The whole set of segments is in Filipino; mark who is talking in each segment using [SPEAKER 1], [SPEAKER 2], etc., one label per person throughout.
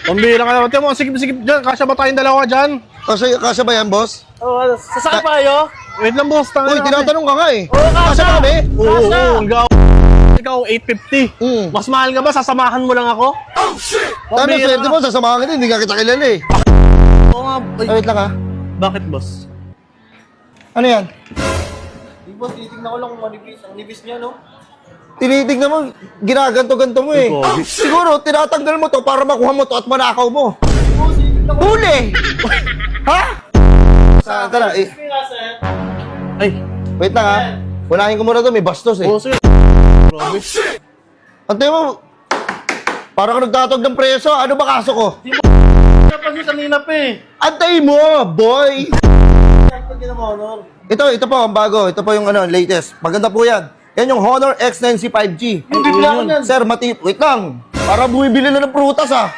[SPEAKER 1] Pambira ka naman. Tiyan mo, sige dyan. Kasya ba tayong dalawa dyan?
[SPEAKER 2] Kasya ba yan, boss?
[SPEAKER 3] Oh, sasakay pa kayo?
[SPEAKER 1] Wait lang, boss.
[SPEAKER 2] Uy, tinatanong ka nga eh.
[SPEAKER 3] Oo,
[SPEAKER 2] Kasya ba kami?
[SPEAKER 1] Oo, ikaw 850.
[SPEAKER 2] Mm.
[SPEAKER 1] Mas mahal ka ba? Sasamahan mo lang ako?
[SPEAKER 2] Ano, swerte mo, sasamahan kita, hindi ka kita kilala eh.
[SPEAKER 1] Oo nga. Ay,
[SPEAKER 2] Wait lang ha.
[SPEAKER 1] bakit, boss?
[SPEAKER 2] Ano yan?
[SPEAKER 3] Di boss, titignan ko lang kung manipis. Ang nipis niya, no?
[SPEAKER 2] Tinitignan mo, ginaganto-ganto mo eh.
[SPEAKER 1] Ikaw.
[SPEAKER 2] Siguro, tinatanggal mo to para makuha mo to at manakaw mo.
[SPEAKER 3] Boss, titignan ko.
[SPEAKER 2] Huli! Ha? Tara, eh.
[SPEAKER 1] Ay,
[SPEAKER 2] Wait lang ha. Unahin ko muna to, may bastos eh.
[SPEAKER 1] oo, sige. Grabe.
[SPEAKER 2] Antay mo, parang ka nagtatog ng preso. Ano ba kaso ko?
[SPEAKER 1] Dapat yung kanina pa eh.
[SPEAKER 2] Antay mo, boy!
[SPEAKER 3] Pag ginamahonor.
[SPEAKER 2] Ito po, ang bago. Ito po yung latest. Maganda po yan. Yan yung Honor X9C 5G.
[SPEAKER 3] Hindi pala ako yan.
[SPEAKER 2] Sir, wait lang. Para bumibili na ng prutas ah.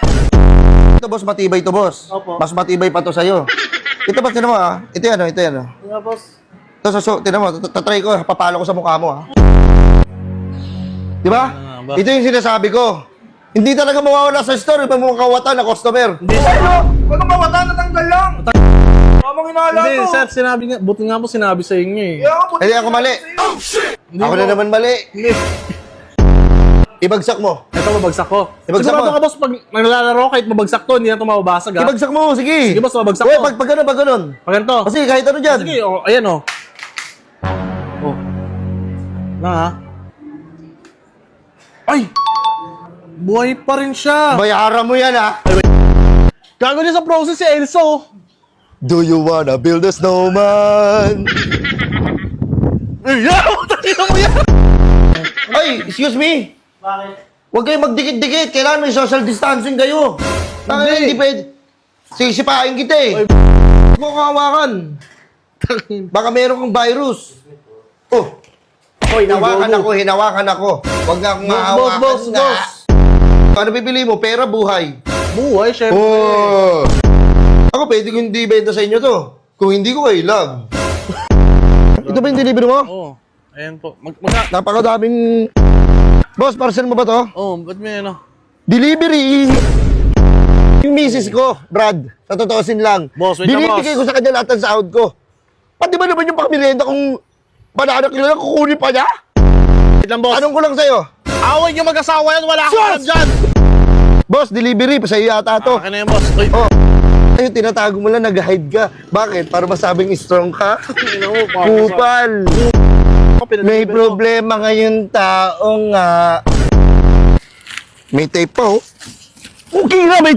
[SPEAKER 2] Ito boss, matibay ito boss.
[SPEAKER 3] Opo.
[SPEAKER 2] Mas matibay pa to sa'yo. Ito boss, tinan mo ah. Ito yan.
[SPEAKER 3] Hindi nga, boss.
[SPEAKER 2] Ito sa tinan mo, tatry ko, papalo ko sa mukha mo ah. Di ba?
[SPEAKER 1] ba?
[SPEAKER 2] Ito yung sinasabi ko. Hindi talaga mawawala sa store pag mga kawatan na customer.
[SPEAKER 1] Hindi, sir.
[SPEAKER 2] Ano mawatan, natanggal lang. Tamang inaala
[SPEAKER 1] Hindi, sir. Sinabi nga. Buti nga po sinabi sa inyo eh.
[SPEAKER 2] Hindi ako mali. Ako na naman mali.
[SPEAKER 1] Hindi.
[SPEAKER 2] Ibagsak mo.
[SPEAKER 1] Ito, mabagsak ko.
[SPEAKER 2] Ibagsak
[SPEAKER 1] Sigurado
[SPEAKER 2] mo.
[SPEAKER 1] ka, boss, pag naglalaro, kahit mabagsak to, hindi na ito mababasag, ha?
[SPEAKER 2] Ibagsak mo, sige.
[SPEAKER 1] Sige, boss, mabagsak
[SPEAKER 2] Uy,
[SPEAKER 1] mo.
[SPEAKER 2] pag ganun.
[SPEAKER 1] Pag ganito.
[SPEAKER 2] Kasi kahit ano dyan.
[SPEAKER 1] Sige, oh, ayan, oh. Oh. Na, ha? Ay! Buhay pa rin siya.
[SPEAKER 2] Bayaran mo yan ha.
[SPEAKER 1] Gago niya sa process si Elso.
[SPEAKER 2] Do you wanna build a snowman?
[SPEAKER 1] Ay, tayo mo yan.
[SPEAKER 2] Ay, excuse me.
[SPEAKER 3] Bakit?
[SPEAKER 2] Huwag kayong magdikit-dikit. Kailangan may social distancing kayo. Hindi pwede. Sisipain kita eh. Huwag mo kahawakan. Baka meron kang virus. Oh. Hoy, hinawakan ako. Huwag nga akong mahawakan
[SPEAKER 1] Boss.
[SPEAKER 2] Ano bibili mo? Pera, buhay.
[SPEAKER 1] Buhay, syempre.
[SPEAKER 2] Oh. Ako pwede ko hindi benta sa inyo to. Kung hindi ko kayo love. Ito ba yung delivery mo?
[SPEAKER 1] Oh, ayan po.
[SPEAKER 2] Napakadaming... Boss, parcel mo ba to?
[SPEAKER 1] Oh, ba't may ano?
[SPEAKER 2] Delivery! Yung misis ko, Brad, sa totoosin lang.
[SPEAKER 1] Boss, wait lang,
[SPEAKER 2] binibigay ko sa kanya lahat ng sahod ko. Pati ba naman yung pangmerienda kung banana kilo lang kukunin pa niya?
[SPEAKER 1] Wait lang, boss.
[SPEAKER 2] Anong ko lang sa'yo?
[SPEAKER 1] Away niyo mag-asawa yan, wala akong alam dyan.
[SPEAKER 2] Boss, delivery, pa sa'yo yata to.
[SPEAKER 1] Akin na yan, boss. Uy,
[SPEAKER 2] Oh. Ayun, tinatago mo lang, nag-hide ka. Bakit? Para masabing strong ka?
[SPEAKER 1] ina mo,
[SPEAKER 2] Kupal! May problema ngayon tao nga. May tape pa oh. Okay na, may tape!